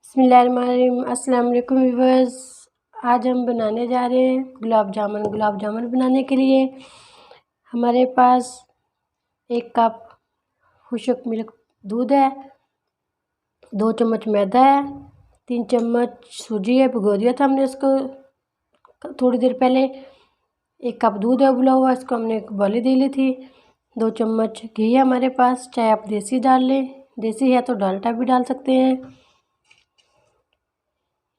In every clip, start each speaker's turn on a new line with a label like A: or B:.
A: बिस्मिल्लाहिर्रहमानिर्रहीम। अस्सलाम वालेकुम व्यूअर्स। आज हम बनाने जा रहे हैं गुलाब जामुन बनाने के लिए हमारे पास 1 कप खुशक मिल्क दूध है, 2 चम्मच मैदा है, 3 चम्मच सूजी है। भिगो दिया था हमने इसको थोड़ी देर पहले। 1 कप दूध है उबला हुआ, इसको हमने उबाली दे ली थी। 2 चम्मच घी है हमारे पास, चाहे आप देसी डाल लें, देसी है तो डालडा भी डाल सकते हैं।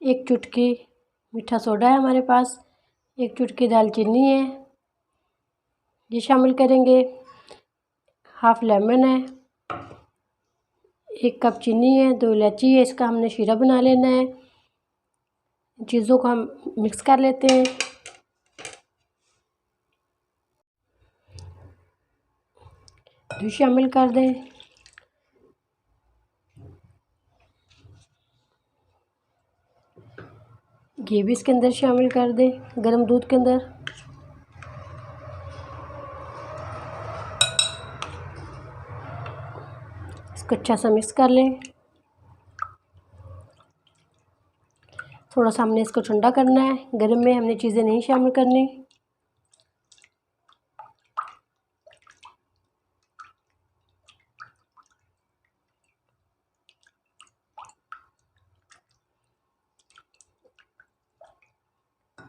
A: 1 चुटकी मीठा सोडा है हमारे पास, 1 चुटकी दालचीनी है, ये शामिल करेंगे। हाफ लेमन है, 1 कप चीनी है, 2 इलायची है, इसका हमने शीरा बना लेना है। इन चीज़ों को हम मिक्स कर लेते हैं। दूध शामिल कर दें, घी भी इसके अंदर शामिल कर दें, गर्म दूध के अंदर। इसको अच्छा सा मिक्स कर लें। थोड़ा सा हमने इसको ठंडा करना है, गर्म में हमने चीज़ें नहीं शामिल करनी।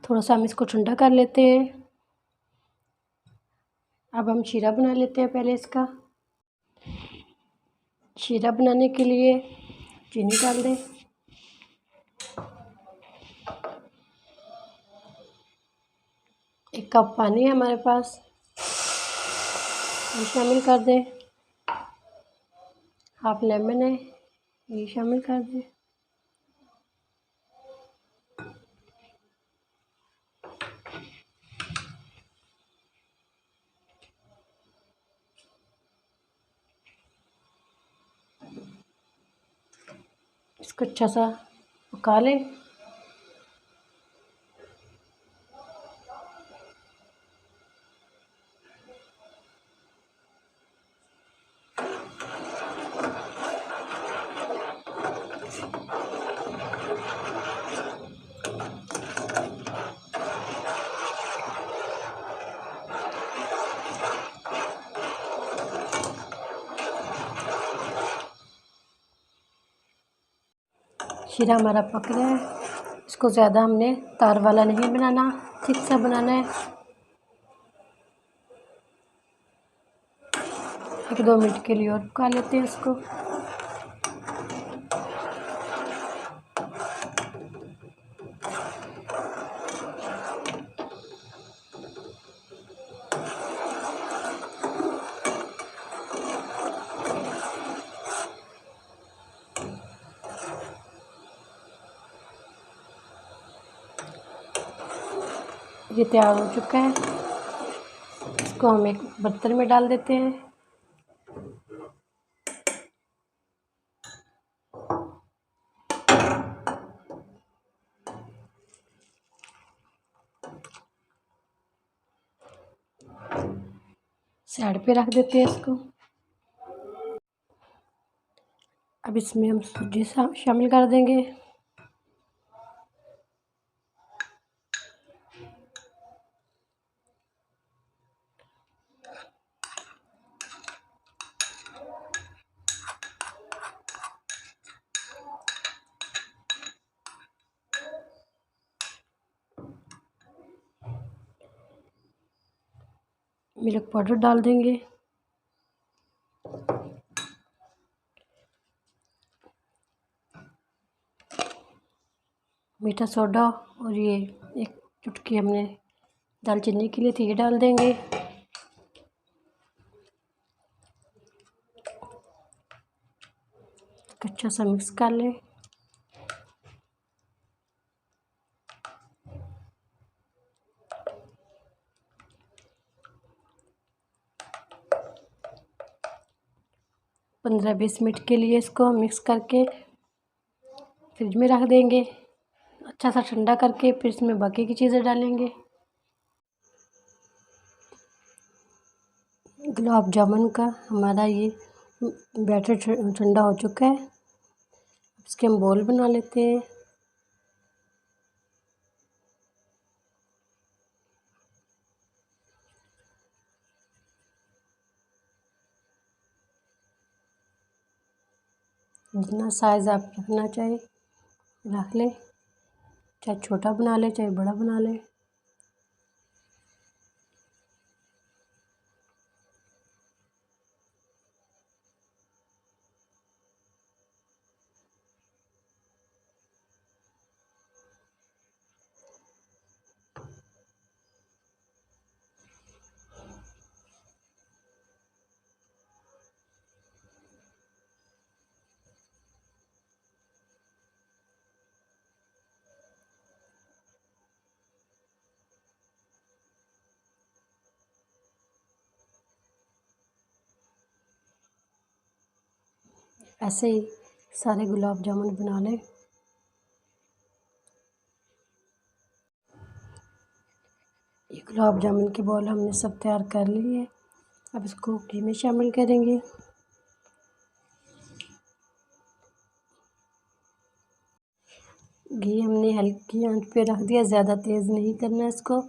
A: थोड़ा सा हम इसको ठंडा कर लेते हैं। अब हम शीरा बना लेते हैं। पहले इसका शीरा बनाने के लिए चीनी डाल दें, एक कप पानी है हमारे पास, ये शामिल कर दें। हाफ लेमन है, ये शामिल कर दें। इसको अच्छा सा पका लें। शीरा हमारा पक रहा है, इसको ज़्यादा हमने तार वाला नहीं बनाना, थिक सा बनाना है। 1-2 मिनट के लिए और पका लेते हैं इसको। ये तैयार हो चुका है, इसको हम एक बर्तन में डाल देते हैं। साइड पे रख देते हैं इसको। अब इसमें हम सूजी शामिल कर देंगे। मिल्क पाउडर डाल देंगे, मीठा सोडा, और ये 1 चुटकी हमने दालचीनी के लिए थी, ये डाल देंगे। अच्छा सा मिक्स कर लें। पंद्रह 20 मिनट के लिए इसको मिक्स करके फ्रिज में रख देंगे। अच्छा सा ठंडा करके फिर इसमें बाकी की चीज़ें डालेंगे। गुलाब जामुन का हमारा ये बैटर ठंडा हो चुका है। इसके हम बॉल बना लेते हैं। जितना साइज़ आप रखना चाहे रख लें, चाहे छोटा बना ले चाहे बड़ा बना ले। ऐसे ही सारे गुलाब जामुन बना लें। ये गुलाब जामुन की बॉल हमने सब तैयार कर ली है। अब इसको घी में शामिल करेंगे। घी हमने हल्की आंच पे रख दिया, ज़्यादा तेज़ नहीं करना है इसको।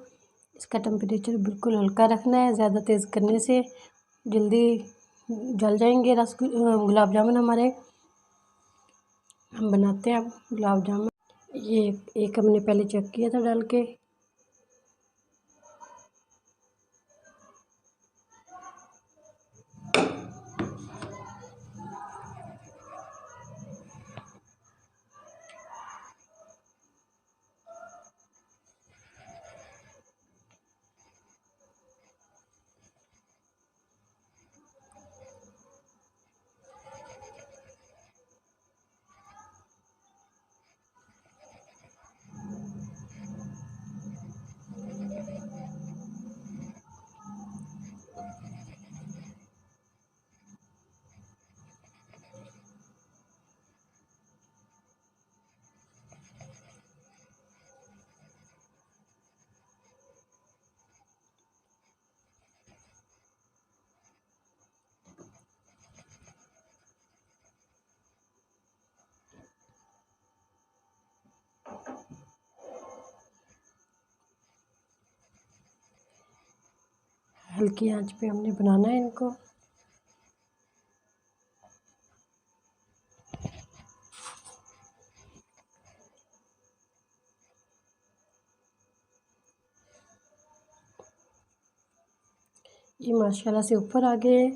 A: इसका टेम्परेचर बिल्कुल हल्का रखना है। ज़्यादा तेज़ करने से जल्दी जल जाएंगे गुलाब जामुन हमारे। हम बनाते हैं अब गुलाब जामुन। ये एक हमने पहले चेक किया था डाल के। हल्की आंच पे हमने बनाना है इनको। ये माशाल्लाह से ऊपर आ गए।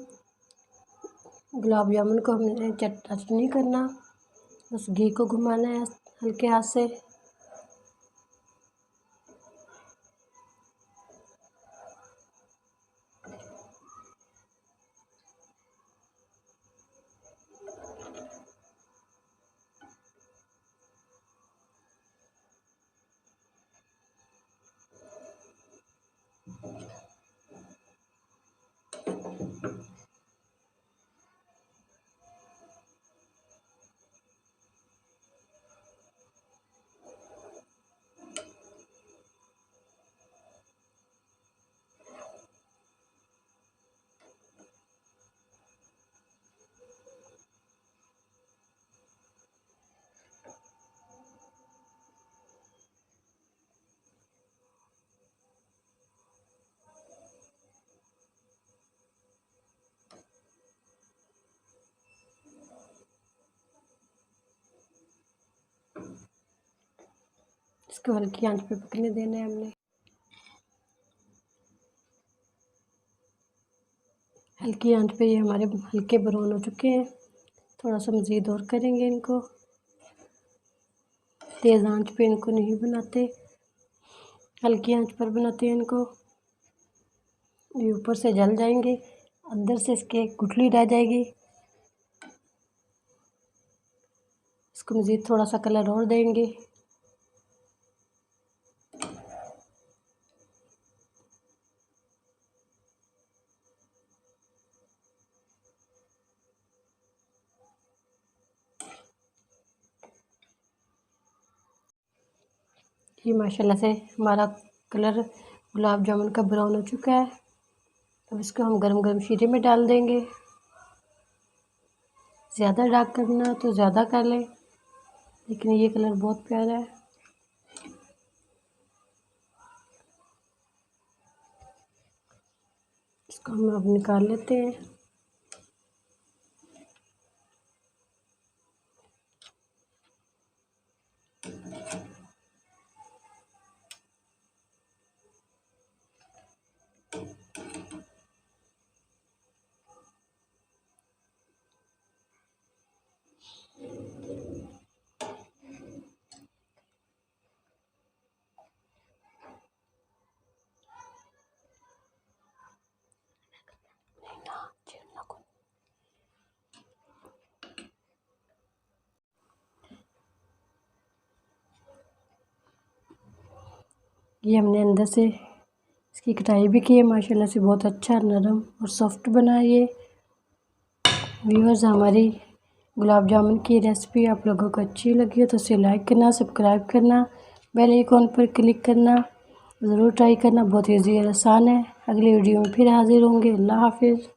A: गुलाब जामुन को हमने टच नहीं करना, बस घी को घुमाना है हल्के हाथ से। इसको हल्की आंच पे पकने देना है हमने। हल्की आंच पे ये हमारे हल्के ब्राउन हो चुके हैं। थोड़ा सा मज़ीद और करेंगे इनको। तेज़ आंच पे इनको नहीं बनाते, हल्की आंच पर बनाते हैं इनको। ये ऊपर से जल जाएंगे, अंदर से इसके गुठली रह जाएगी। इसको मज़ीद थोड़ा सा कलर और देंगे। ये माशाल्लाह से हमारा कलर गुलाब जामुन का ब्राउन हो चुका है। अब इसको हम गरम गरम शीरे में डाल देंगे। ज़्यादा डार्क करना तो ज़्यादा कर लें, लेकिन ये कलर बहुत प्यारा है। इसको हम अब निकाल लेते हैं। ये हमने अंदर से इसकी कटाई भी की है, माशाल्लाह से बहुत अच्छा नरम और सॉफ्ट बना है ये। व्यूअर्स, हमारी गुलाब जामुन की रेसिपी आप लोगों को अच्छी लगी हो तो इसे लाइक करना, सब्सक्राइब करना, बेल आइकॉन पर क्लिक करना, ज़रूर ट्राई करना। बहुत ईजी और आसान है। अगली वीडियो में फिर हाजिर होंगे। अल्लाह हाफिज़।